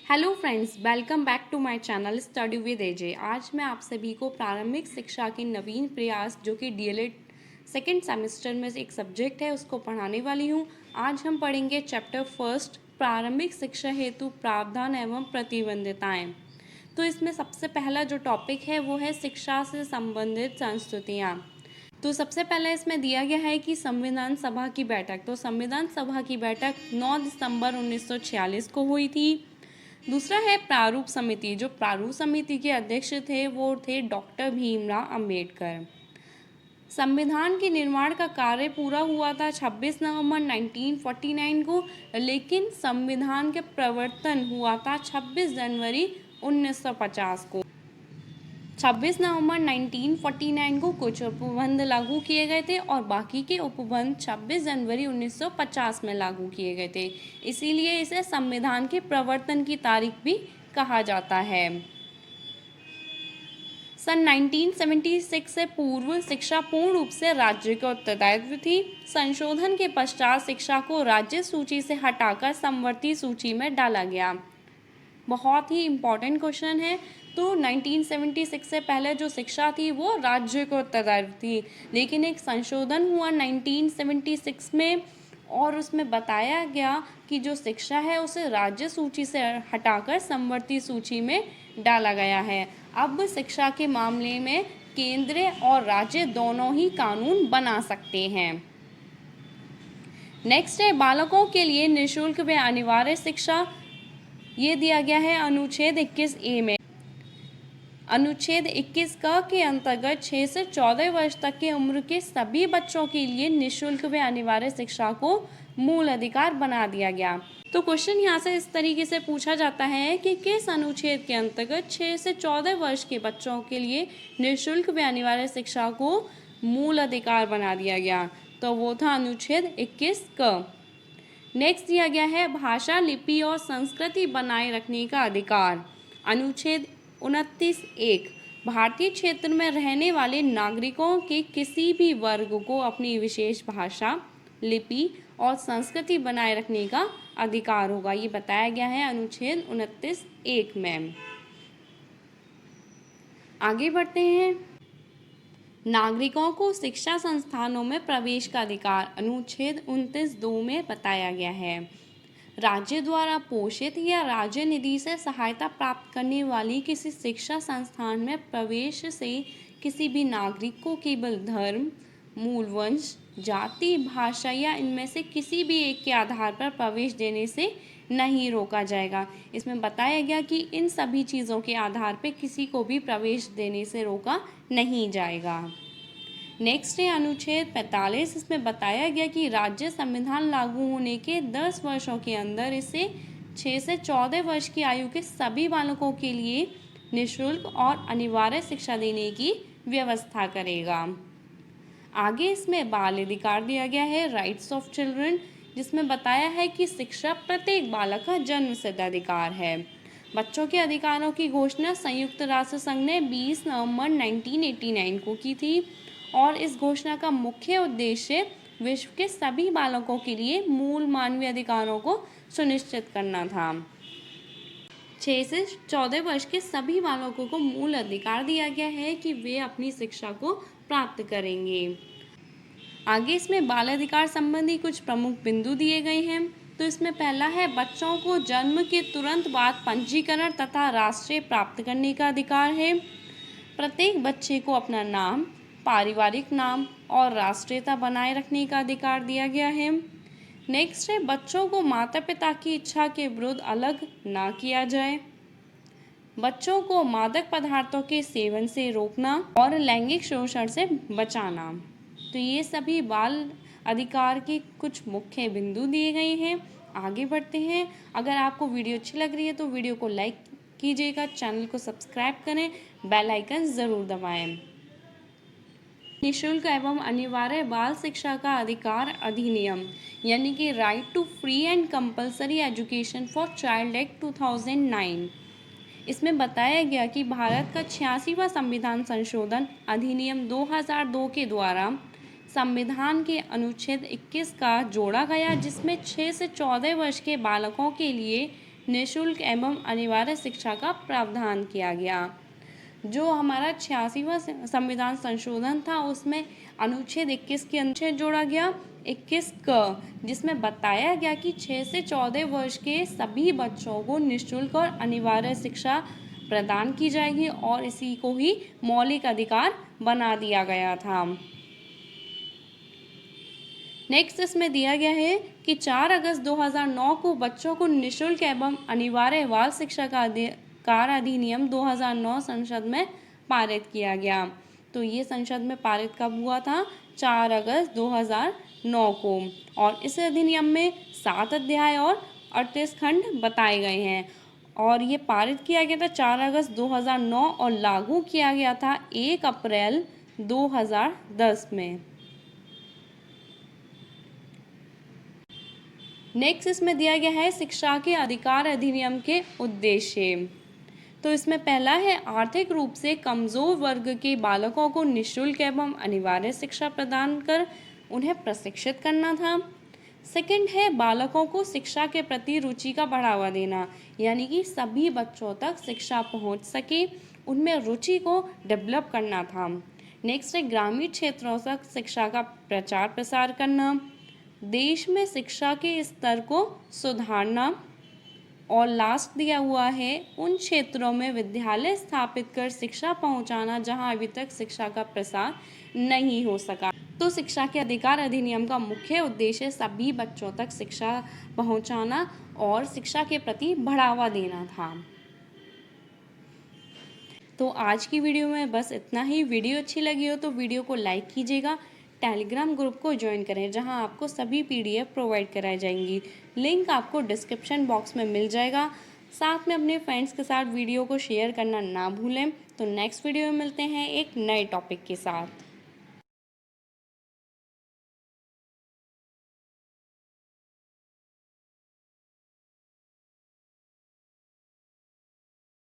Hello friends, welcome back to my channel study with AJ. आज मैं आप सभी को प्रारंभिक शिक्षा के नवीन प्रयास जो कि डीएलएड सेकेंड सेमेस्टर में एक सब्जेक्ट है उसको पढ़ाने वाली हूँ। आज हम पढ़ेंगे चैप्टर फर्स्ट, प्रारंभिक शिक्षा हेतु प्रावधान एवं प्रतिबंधिताएं। तो इसमें सबसे पहला जो टॉपिक है वो है शिक्षा से संबंधित संस्तुतियाँ। तो सबसे पहले इसमें दिया गया है कि संविधान सभा की बैठक। तो संविधान सभा की बैठक 9 दिसंबर 1946 को हुई थी। दूसरा है प्रारूप समिति। जो प्रारूप समिति के अध्यक्ष थे वो थे डॉक्टर भीमराव अंबेडकर। संविधान के निर्माण का कार्य पूरा हुआ था 26 नवंबर 1949 को, लेकिन संविधान के प्रवर्तन हुआ था 26 जनवरी 1950 को। 26 नवंबर 1949 को कुछ उपबंध लागू किए गए थे और बाकी के उपबंध 26 जनवरी 1950 में लागू किए गए थे। इसीलिए इसे संविधान के प्रवर्तन की तारीख भी कहा जाता है। सन 1976 से पूर्व शिक्षा पूर्ण रूप से राज्य का उत्तरदायित्व थी। संशोधन के पश्चात शिक्षा को राज्य सूची से हटाकर समवर्ती सूची में डाला गया। बहुत ही इम्पॉर्टेंट क्वेश्चन है। तो 1976 से पहले जो शिक्षा थी वो राज्य को उत्तरदायित्व थी, लेकिन एक संशोधन हुआ 1976 में और उसमें बताया गया कि जो शिक्षा है उसे राज्य सूची से हटाकर समवर्ती सूची में डाला गया है। अब शिक्षा के मामले में केंद्र और राज्य दोनों ही कानून बना सकते हैं। नेक्स्ट है बालकों के लिए निःशुल्क व अनिवार्य शिक्षा। ये दिया गया है अनुच्छेद 21A में। अनुच्छेद 21 क के अंतर्गत 6 से 14 वर्ष तक की उम्र के सभी बच्चों के लिए निःशुल्क व अनिवार्य शिक्षा को मूल अधिकार बना दिया गया। तो क्वेश्चन यहाँ से इस तरीके से पूछा जाता है कि किस अनुच्छेद के अंतर्गत 6 से 14 वर्ष के बच्चों के लिए निःशुल्क व अनिवार्य शिक्षा को मूल अधिकार बना दिया गया। तो वो था अनुच्छेद 21 क। नेक्स्ट दिया गया है भाषा, लिपि और संस्कृति बनाए रखने का अधिकार। अनुच्छेद 29(1) भारतीय क्षेत्र में रहने वाले नागरिकों के किसी भी वर्ग को अपनी विशेष भाषा, लिपि और संस्कृति बनाए रखने का अधिकार होगा। ये बताया गया है अनुच्छेद 29(1) में। आगे बढ़ते हैं। नागरिकों को शिक्षा संस्थानों में प्रवेश का अधिकार अनुच्छेद 29(2) में बताया गया है। राज्य द्वारा पोषित या राज्य निधि से सहायता प्राप्त करने वाली किसी शिक्षा संस्थान में प्रवेश से किसी भी नागरिक को केवल धर्म, मूल वंश, जाति, भाषा या इनमें से किसी भी एक के आधार पर प्रवेश देने से नहीं रोका जाएगा। इसमें बताया गया कि इन सभी चीज़ों के आधार पर किसी को भी प्रवेश देने से रोका नहीं जाएगा। नेक्स्ट है अनुच्छेद 45। इसमें बताया गया कि राज्य संविधान लागू होने के 10 वर्षों के अंदर इसे 6 से 14 वर्ष की आयु के सभी बालकों के लिए निःशुल्क और अनिवार्य शिक्षा देने की व्यवस्था करेगा। आगे इसमें बाल अधिकार दिया गया है, राइट्स ऑफ चिल्ड्रन, जिसमें बताया है कि शिक्षा प्रत्येक बालक का जन्मसिद्ध अधिकार है। बच्चों के अधिकारों की घोषणा संयुक्त राष्ट्र संघ ने 20 नवंबर 1989 को की थी और इस घोषणा का मुख्य उद्देश्य विश्व के सभी बालकों के लिए मूल मानवीय अधिकारों को सुनिश्चित करना था। 6 से 14 वर्ष के सभी बालकों को मूल अधिकार दिया गया है कि वे अपनी शिक्षा को प्राप्त करेंगे। आगे इसमें बाल अधिकार संबंधी कुछ प्रमुख बिंदु दिए गए हैं। तो इसमें पहला है बच्चों को जन्म के तुरंत बाद पंजीकरण तथा राष्ट्रीय प्राप्त करने का अधिकार है। प्रत्येक बच्चे को अपना नाम, पारिवारिक नाम और राष्ट्रीयता बनाए रखने का अधिकार दिया गया है। नेक्स्ट है बच्चों को माता पिता की इच्छा के विरुद्ध अलग ना किया जाए। बच्चों को मादक पदार्थों के सेवन से रोकना और लैंगिक शोषण से बचाना। तो ये सभी बाल अधिकार के कुछ मुख्य बिंदु दिए गए हैं। आगे बढ़ते हैं। अगर आपको वीडियो अच्छी लग रही है तो वीडियो को लाइक कीजिएगा, चैनल को सब्सक्राइब करें, बेल आइकन ज़रूर दबाएं। निःशुल्क एवं अनिवार्य बाल शिक्षा का अधिकार अधिनियम यानी कि right to free and compulsory education for child act 2009। इसमें बताया गया कि भारत का 86वां संविधान संशोधन अधिनियम 2002 के द्वारा संविधान के अनुच्छेद 21 का जोड़ा गया, जिसमें 6 से 14 वर्ष के बालकों के लिए निःशुल्क एवं अनिवार्य शिक्षा का प्रावधान किया गया। जो हमारा 86वां संविधान संशोधन था उसमें अनुच्छेद 21 के अनुच्छेद जोड़ा गया 21 क, जिसमें बताया गया कि 6 से 14 वर्ष के सभी बच्चों को निःशुल्क और अनिवार्य शिक्षा प्रदान की जाएगी और इसी को ही मौलिक अधिकार बना दिया गया था। नेक्स्ट इसमें दिया गया है कि 4 अगस्त 2009 को बच्चों को निःशुल्क एवं अनिवार्य बाल शिक्षा का अधिकार अधिनियम 2009 संसद में पारित किया गया। तो ये संसद में पारित कब हुआ था? 4 अगस्त 2009 को। और इस अधिनियम में 7 अध्याय और 38 खंड बताए गए हैं और ये पारित किया गया था 4 अगस्त 2009 और लागू किया गया था 1 अप्रैल 2010 में। नेक्स्ट इसमें दिया गया है शिक्षा के अधिकार अधिनियम के उद्देश्य। तो इसमें पहला है आर्थिक रूप से कमजोर वर्ग के बालकों को निःशुल्क एवं अनिवार्य शिक्षा प्रदान कर उन्हें प्रशिक्षित करना था। सेकंड है बालकों को शिक्षा के प्रति रुचि का बढ़ावा देना, यानी कि सभी बच्चों तक शिक्षा पहुंच सके, उनमें रुचि को डेवलप करना था। नेक्स्ट है ग्रामीण क्षेत्रों तक शिक्षा का प्रचार प्रसार करना, देश में शिक्षा के स्तर को सुधारना और लास्ट दिया हुआ है उन क्षेत्रों में विद्यालय स्थापित कर शिक्षा पहुंचाना जहां अभी तक शिक्षा का प्रसार नहीं हो सका। तो शिक्षा के अधिकार अधिनियम का मुख्य उद्देश्य सभी बच्चों तक शिक्षा पहुंचाना और शिक्षा के प्रति बढ़ावा देना था। तो आज की वीडियो में बस इतना ही। वीडियो अच्छी लगी हो तो वीडियो को लाइक कीजिएगा, टेलीग्राम ग्रुप को ज्वाइन करें जहां आपको सभी PDF प्रोवाइड कराई जाएंगी। लिंक आपको डिस्क्रिप्शन बॉक्स में मिल जाएगा। साथ में अपने फ्रेंड्स के साथ वीडियो को शेयर करना ना भूलें। तो नेक्स्ट वीडियो में मिलते हैं एक नए टॉपिक के साथ।